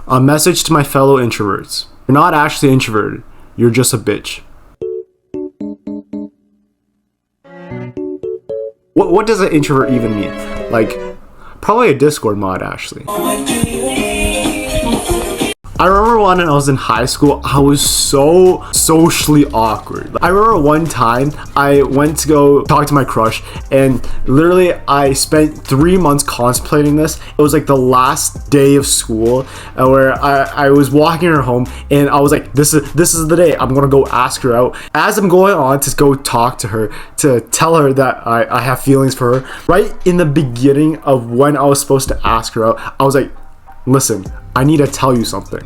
A message to my fellow introverts. You're not actually introverted. You're just a bitch. What does an introvert even mean? Like, probably a Discord mod, actually. I remember when I was in high school, I was so socially awkward. I remember one time I went to go talk to my crush, and literally I spent 3 months contemplating this. It was like the last day of school where I was walking her home, and I was like, this is the day I'm gonna go ask her out. As I'm going on to go talk to her, to tell her that I have feelings for her, right in the beginning of when I was supposed to ask her out, I was like, listen, I need to tell you something.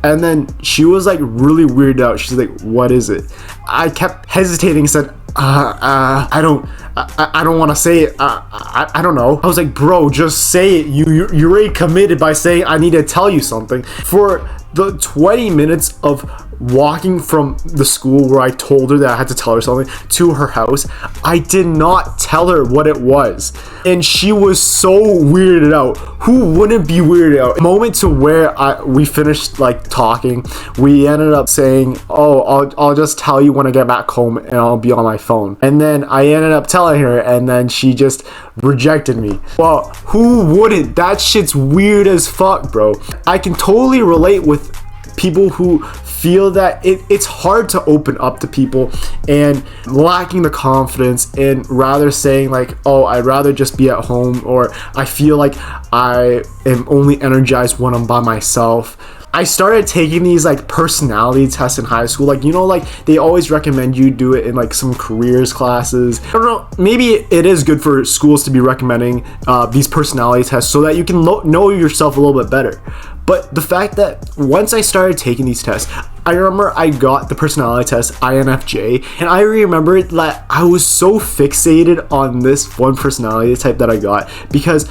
And then she was like really weirded out. She's like, what is it? I kept hesitating, said, I don't want to say it. I don't know. I was like, bro, just say it. You're already committed by saying I need to tell you something. For the 20 minutes of walking from the school where I told her that I had to tell her something to her house, I did not tell her what it was, and she was so weirded out. Who wouldn't be weirded out? Moment to where we finished like talking, we ended up saying, oh, I'll just tell you when I get back home and I'll be on my phone. And then I ended up telling her, and then she just rejected me. Well, who wouldn't? That shit's weird as fuck, bro. I can totally relate with people who feel that it's hard to open up to people and lacking the confidence, and rather saying like, oh, I'd rather just be at home, or I feel like I am only energized when I'm by myself. I started taking these like personality tests in high school. Like, you know, like they always recommend you do it in like some careers classes. I don't know, maybe it is good for schools to be recommending these personality tests so that you can know yourself a little bit better. But the fact that once I started taking these tests, I remember I got the personality test INFJ, and I remember that I was so fixated on this one personality type that I got, because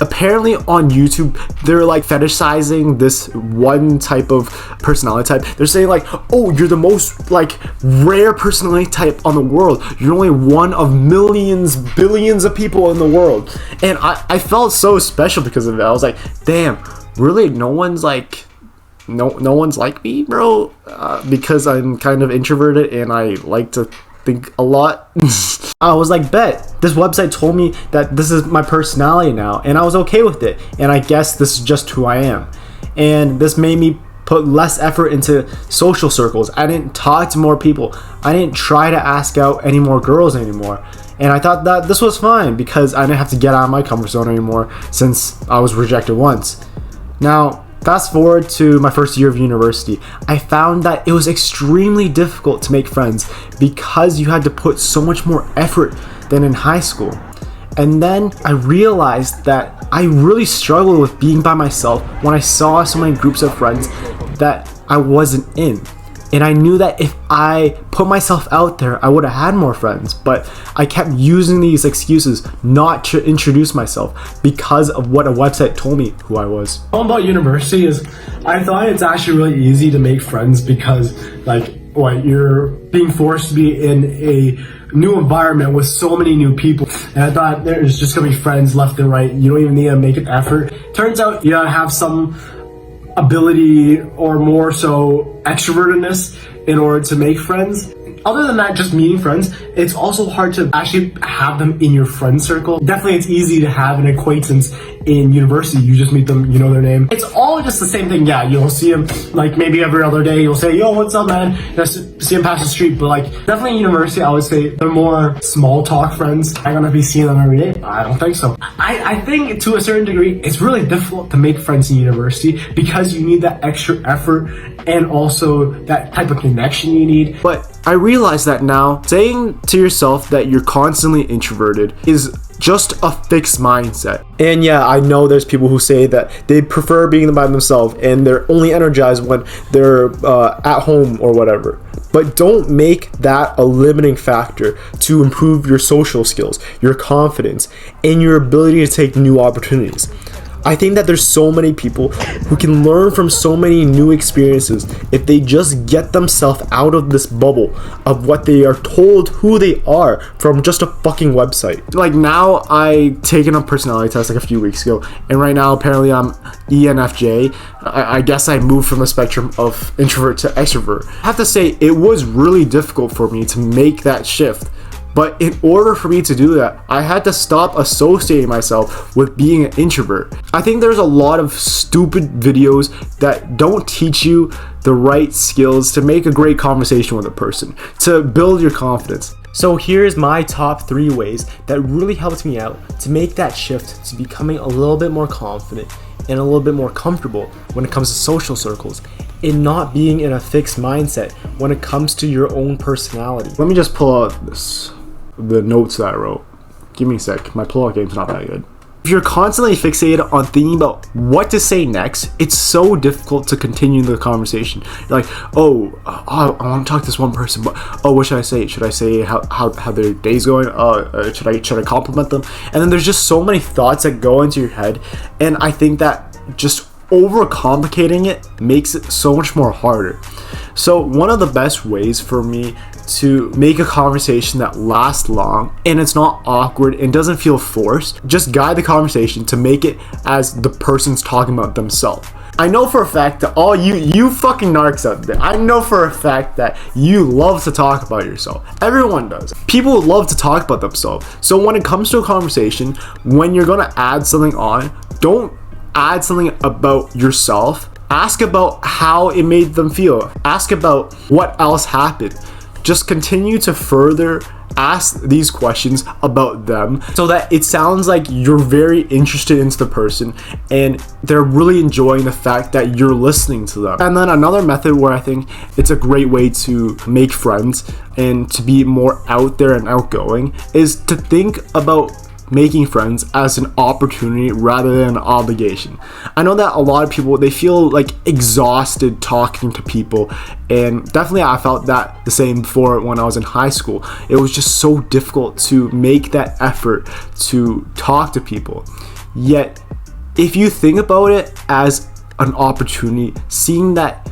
apparently on YouTube they're like fetishizing this one type of personality type. They're saying like, oh, you're the most like rare personality type on the world, you're only one of millions, billions of people in the world. And I felt so special because of it. I was like, damn, really, no one's like me, bro, because I'm kind of introverted and I like to think a lot. I was like, bet, this website told me that this is my personality now, and I was okay with it, and I guess this is just who I am. And this made me put less effort into social circles. I didn't talk to more people. I didn't try to ask out any more girls anymore. And I thought that this was fine because I didn't have to get out of my comfort zone anymore since I was rejected once. Now, fast forward to my first year of university, I found that it was extremely difficult to make friends because you had to put so much more effort than in high school. And then I realized that I really struggled with being by myself when I saw so many groups of friends that I wasn't in. And I knew that if I put myself out there, I would have had more friends. But I kept using these excuses not to introduce myself because of what a website told me who I was. All about university is, I thought it's actually really easy to make friends because, like, you're being forced to be in a new environment with so many new people. And I thought there's just gonna be friends left and right. You don't even need to make an effort. Turns out you gotta have some ability, or more so extrovertedness, in order to make friends. Other than that, just meeting friends, it's also hard to actually have them in your friend circle. Definitely it's easy to have an acquaintance in university. You just meet them, you know their name. It's all just the same thing. Yeah, you'll see them like maybe every other day. You'll say, yo, what's up, man? Just see them pass the street. But like, definitely in university, I would say they're more small talk friends. I'm gonna be seeing them every day. I don't think so. I think to a certain degree, it's really difficult to make friends in university because you need that extra effort and also that type of connection you need. But I realize that now, saying to yourself that you're constantly introverted is just a fixed mindset. And yeah, I know there's people who say that they prefer being by themselves and they're only energized when they're at home or whatever. But don't make that a limiting factor to improve your social skills, your confidence, and your ability to take new opportunities. I think that there's so many people who can learn from so many new experiences if they just get themselves out of this bubble of what they are told who they are from just a fucking website. Like now, I taken a personality test like a few weeks ago, and right now apparently I'm ENFJ. I guess I moved from the spectrum of introvert to extrovert. I have to say it was really difficult for me to make that shift. But in order for me to do that, I had to stop associating myself with being an introvert. I think there's a lot of stupid videos that don't teach you the right skills to make a great conversation with a person, to build your confidence. So here's my top 3 ways that really helped me out to make that shift to becoming a little bit more confident and a little bit more comfortable when it comes to social circles, and not being in a fixed mindset when it comes to your own personality. Let me just pull out the notes that I wrote. Give me a sec. My pull-out game's not that good. If you're constantly fixated on thinking about what to say next, it's so difficult to continue the conversation. You're like, I want to talk to this one person, but what should I say? Should I say how their day's going? Should I compliment them? And then there's just so many thoughts that go into your head, and I think that just overcomplicating it makes it so much more harder. So one of the best ways for me to make a conversation that lasts long and it's not awkward and doesn't feel forced, just guide the conversation to make it as the person's talking about themselves. I know for a fact that all you fucking narcs out there, I know for a fact that you love to talk about yourself. Everyone does. People love to talk about themselves. So when it comes to a conversation, when you're gonna add something on, don't add something about yourself. Ask about how it made them feel. Ask about what else happened. Just continue to further ask these questions about them so that it sounds like you're very interested into the person and they're really enjoying the fact that you're listening to them. And then another method where I think it's a great way to make friends and to be more out there and outgoing is to think about making friends as an opportunity rather than an obligation. I know that a lot of people, they feel like exhausted talking to people, and definitely I felt that the same before when I was in high school. It was just so difficult to make that effort to talk to people. Yet if you think about it as an opportunity, seeing that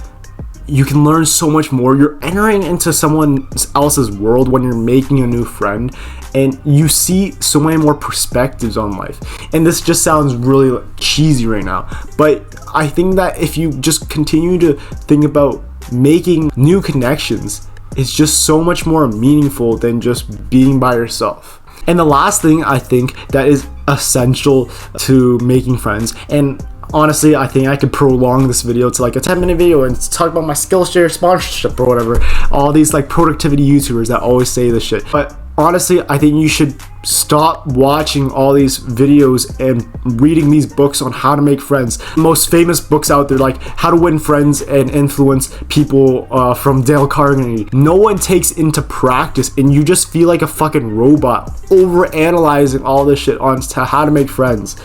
you can learn so much more, you're entering into someone else's world when you're making a new friend, and you see so many more perspectives on life. And this just sounds really cheesy right now, but I think that if you just continue to think about making new connections, it's just so much more meaningful than just being by yourself. And the last thing I think that is essential to making friends, and honestly, I think I could prolong this video to like a 10-minute video and talk about my Skillshare sponsorship or whatever. All these like productivity YouTubers that always say this shit. But honestly, I think you should stop watching all these videos and reading these books on how to make friends. The most famous books out there, like How to Win Friends and Influence People from Dale Carnegie. No one takes into practice, and you just feel like a fucking robot over-analyzing all this shit on how to make friends.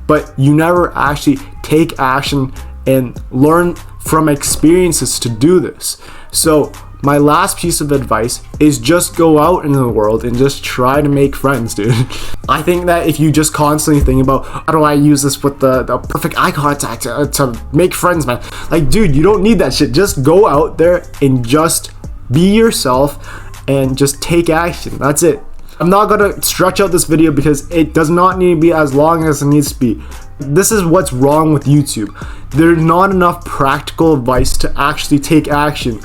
But you never actually take action and learn from experiences to do this. So my last piece of advice is just go out into the world and just try to make friends, dude. I think that if you just constantly think about how do I use this with the perfect eye contact to make friends, man, like, dude, you don't need that shit. Just go out there and just be yourself and just take action. That's it. I'm not gonna stretch out this video because it does not need to be as long as it needs to be. This is what's wrong with YouTube. There's not enough practical advice to actually take action.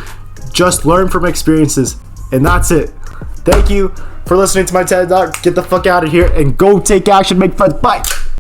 Just learn from experiences, and that's it. Thank you for listening to my TED Talk. Get the fuck out of here and go take action, make friends. Bye.